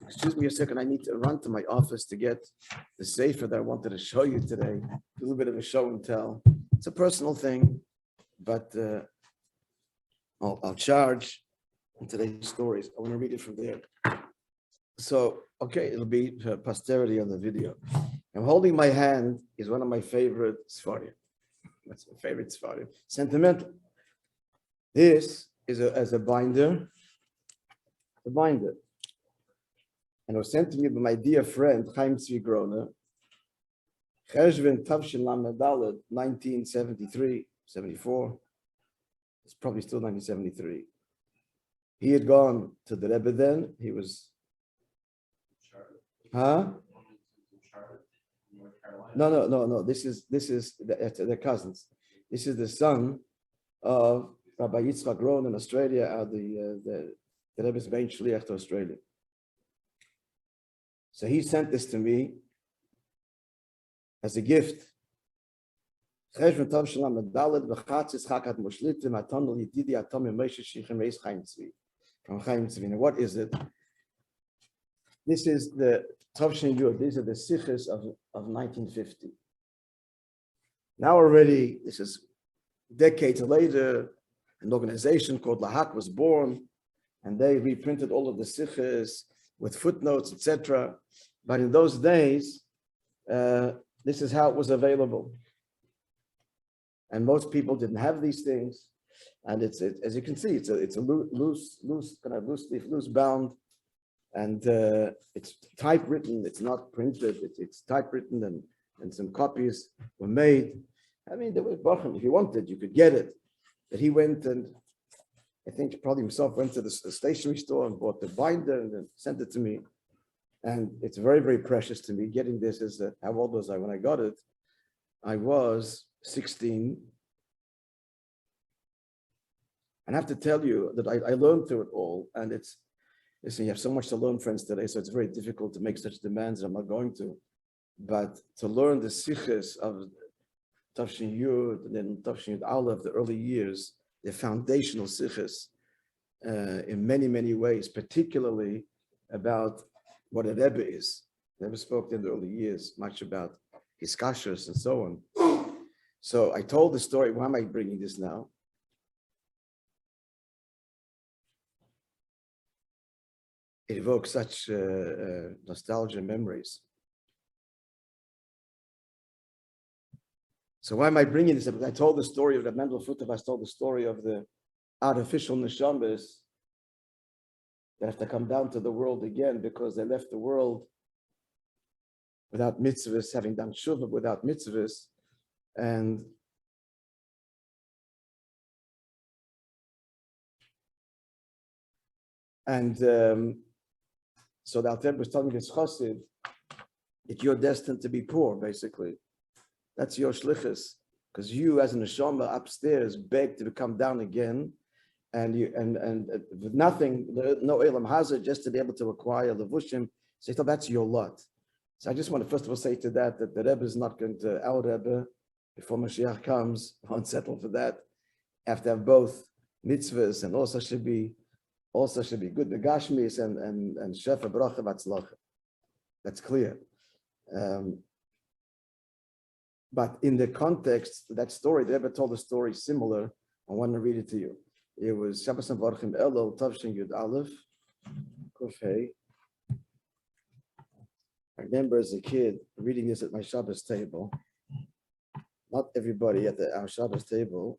Excuse me a second. I need to run to my office to get the sefer that I wanted to show you today. A little bit of a show and tell. It's a personal thing, but I'll charge in today's stories. I want to read it from there. So, okay, it'll be for posterity on the video. I'm holding my hand is one of my favorite Sfarim. That's my favorite Sfarim. Sentimental. This is as a binder. A binder. And it was sent to me by my dear friend, Chaim Tzvi Groner, Cheshvan Tavshin Lamed Daled, 1973, 74. It's probably still 1973. He had gone to the Rebbe then. He was, huh? No. This is the cousins. This is the son of Rabbi Yitzchak Groner in Australia, the Rebbe's main shliach to Australia. So he sent this to me as a gift. From Chaim Tzvi. Now, what is it? This is the Tavshin Yud. These are the sichos of 1950. Now already, this is decades later, an organization called Lahak was born, and they reprinted all of the sichos with footnotes, etc. But in those days, this is how it was available. And most people didn't have these things. And it's as you can see, it's a loose kind of loose bound, and it's typewritten. It's not printed. It's typewritten, and some copies were made. I mean, there was Bacham. If you wanted, you could get it. But he went and I think probably himself went to the stationery store and bought the binder and then sent it to me. And it's very, very precious to me. Getting this is how old was I when I got it? I was 16. And I have to tell you that I learned through it all. And listen, you have so much to learn, friends, today. So it's very difficult to make such demands. I'm not going to. But to learn the sichos of Tavshin Yud and then Tavshin Yud Aleph, the early years, the foundational sichos in many, many ways, particularly about what a Rebbe is. Never spoke in the early years much about his kashrus and so on. So I told the story. Why am I bringing this now? It evokes such nostalgia memories. So why am I bringing this up? Because I told the story of the Mendel Futavas, told the story of the artificial neshamas that have to come down to the world again because they left the world without mitzvahs, having done shuvah without mitzvahs, and so the Alter was telling this chassid that you're destined to be poor, basically. That's your shlichus, because you, as a neshama upstairs, beg to come down again, and with nothing, no elam hazard, just to be able to acquire levushim. So that's your lot. So I just want to first of all say to that the Rebbe is not going to, our Rebbe, before Mashiach comes, won't settle for that. Have to have both mitzvahs and also should be good negashmis and shefa bracha v'atzlacha. That's clear. But in the context, that story, the Rebbe told a story similar. I want to read it to you. It was Shabbos and Varchim Elul Tavshin Yud Aleph Kofei. I remember as a kid reading this at my Shabbos table. Not everybody at our Shabbos table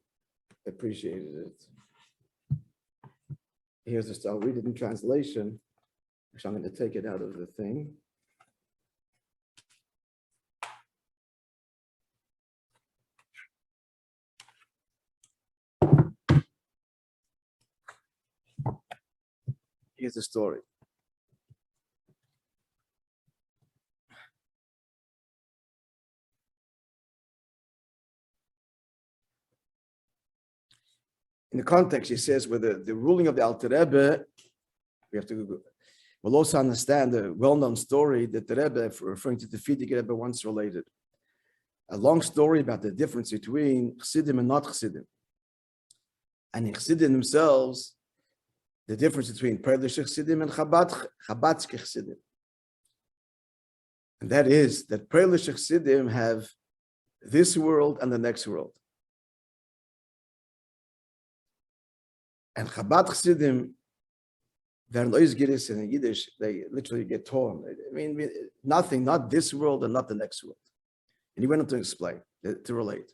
appreciated it. Here's the story. I'll read it in translation. Actually, I'm going to take it out of the thing. Here's the story. In the context, he says, with the ruling of the Alter Rebbe, we have to Google. We'll also understand the well-known story that the Rebbe, referring to the Fidig Rebbe, once related. A long story about the difference between Chassidim and not Chassidim. And in Chassidim themselves, the difference between Perlish Chassidim and Chabadsk Chassidim. And that is that Perlish Chassidim have this world and the next world. And Chabad Chassidim, in Yiddish, they literally get torn. I mean, nothing, not this world and not the next world. And he went on to explain, to relate.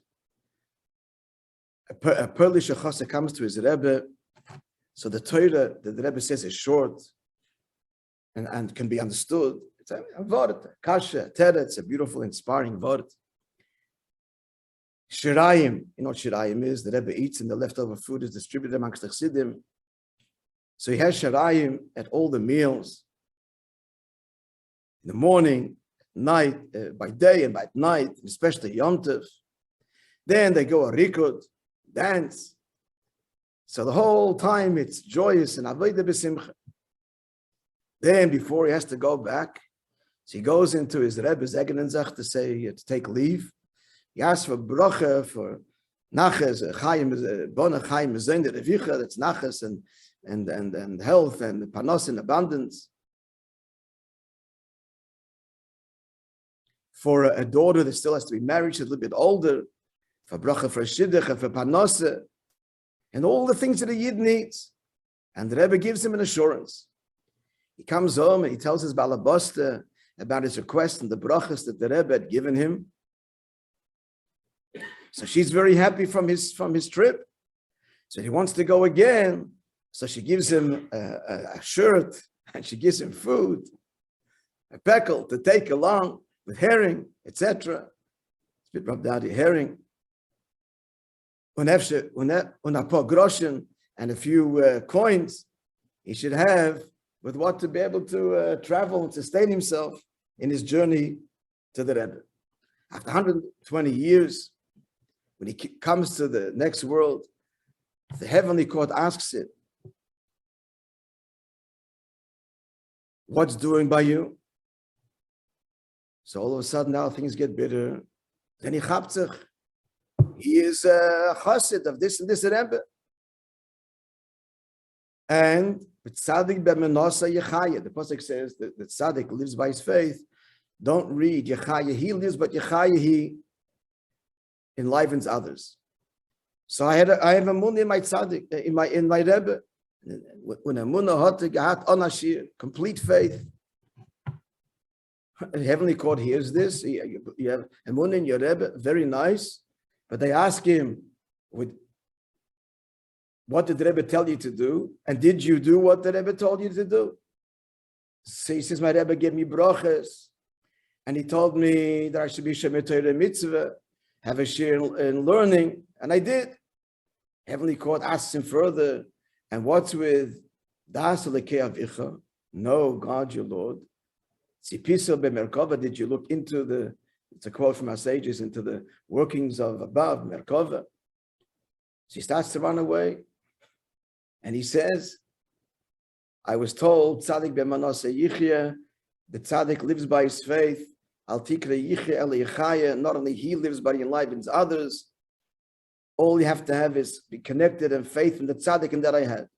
A Perlish Chassid comes to his Rebbe, so the Torah that the Rebbe says is short and can be understood. It's a word, kasha, teretz, a beautiful, inspiring word. Shirayim, you know what Shirayim is? The Rebbe eats and the leftover food is distributed amongst the Chassidim. So he has Shirayim at all the meals, in the morning, night, by day and by night, especially Yom Tov. Then they go a rikud, dance. So the whole time it's joyous and avodah b'simcha. Then before he has to go back, so he goes into his Rebbe's Egenenzach to say, to take leave. He asks for bracha, for nachas, chayim, bona chayim, zayim, revicha, that's nachas and health and panos in abundance. For a daughter that still has to be married, she's a little bit older, for bracha, for a shidduch, and for panos, and all the things that a Yid needs. And the Rebbe gives him an assurance. He comes home and he tells his balabosta about his request and the brachas that the Rebbe had given him. So she's very happy from his trip. So he wants to go again. So she gives him a shirt and she gives him food, a peckle to take along with herring, etc. It's a bit rubbed out, herring. When a groshen and a few coins, he should have with what to be able to travel and sustain himself in his journey to the Rebbe. After 120 years, when he comes to the next world, the heavenly court asks him, what's doing by you? So all of a sudden now things get bitter. Then he chaptzich. He is a chassid of this and this Rebbe. And tzaddik b'menosa yechaya. The pasuk says that tzaddik lives by his faith. Don't read yechaya. He lives, but yechaya he enlivens others. So I have a mun in my tzaddik, in my Rebbe. When a mun hat gehat onashir, complete faith. The heavenly court hears this. You have a mun in your Rebbe, very nice. But they ask him, what did the Rebbe tell you to do? And did you do what the Rebbe told you to do? So he says, my Rebbe gave me brachas. And he told me that I should be Shemer Torah mitzvah, have a share in learning. And I did. Heavenly court asks him further, and what's with Das lekei avicha? No, God, your Lord. Tzipiso bemerkava, did you look into it's a quote from our sages, into the workings of above, Merkava. She starts to run away. And he says, I was told, Tzaddik b'manose yichya, the Tzaddik lives by his faith, al tikre yichya el yichaya, not only he lives, but he enlivens others. All you have to have is be connected and faith in the Tzaddik, and that I had.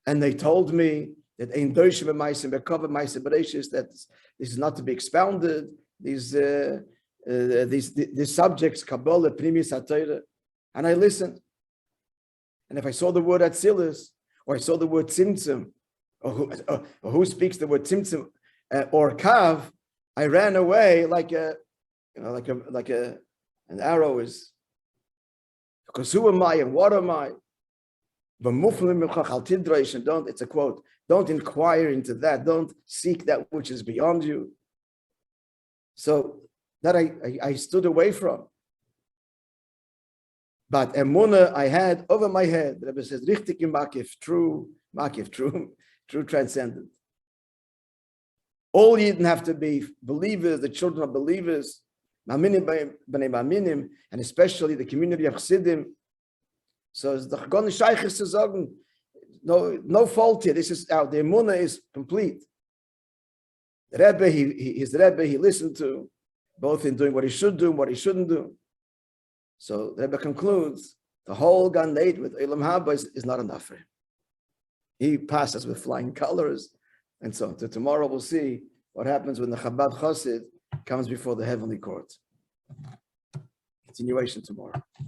And they told me that ein doishe b'maisem b'kova maisem b'reishis, that this is not to be expounded. These subjects, Kabbalah, Primis HaTorah, and I listened. And if I saw the word Atzilus, or I saw the word Tzimtzum, or who speaks the word Tzimtzum, or Kav, I ran away like an arrow is. Because who am I and what am I? It's a quote. Don't inquire into that. Don't seek that which is beyond you. So that I stood away from. But emunah I had over my head. The Rebbe says, richtig im makif, true transcendent. All Yidden have to be believers, the children of believers, ma'aminim b'nei ma'aminim, and especially the community of Chassidim. So it's the Chagon Shaykhis to sagen, no fault here. This is how the emunah is complete. The Rebbe, his Rebbe, he listened to, both in doing what he should do and what he shouldn't do. So the Rebbe concludes, The whole Gan Eden with Olam Haba is not enough for him. He passes with flying colors, and so on. So tomorrow we'll see what happens when the Chabad Chosid comes before the heavenly court. Continuation tomorrow.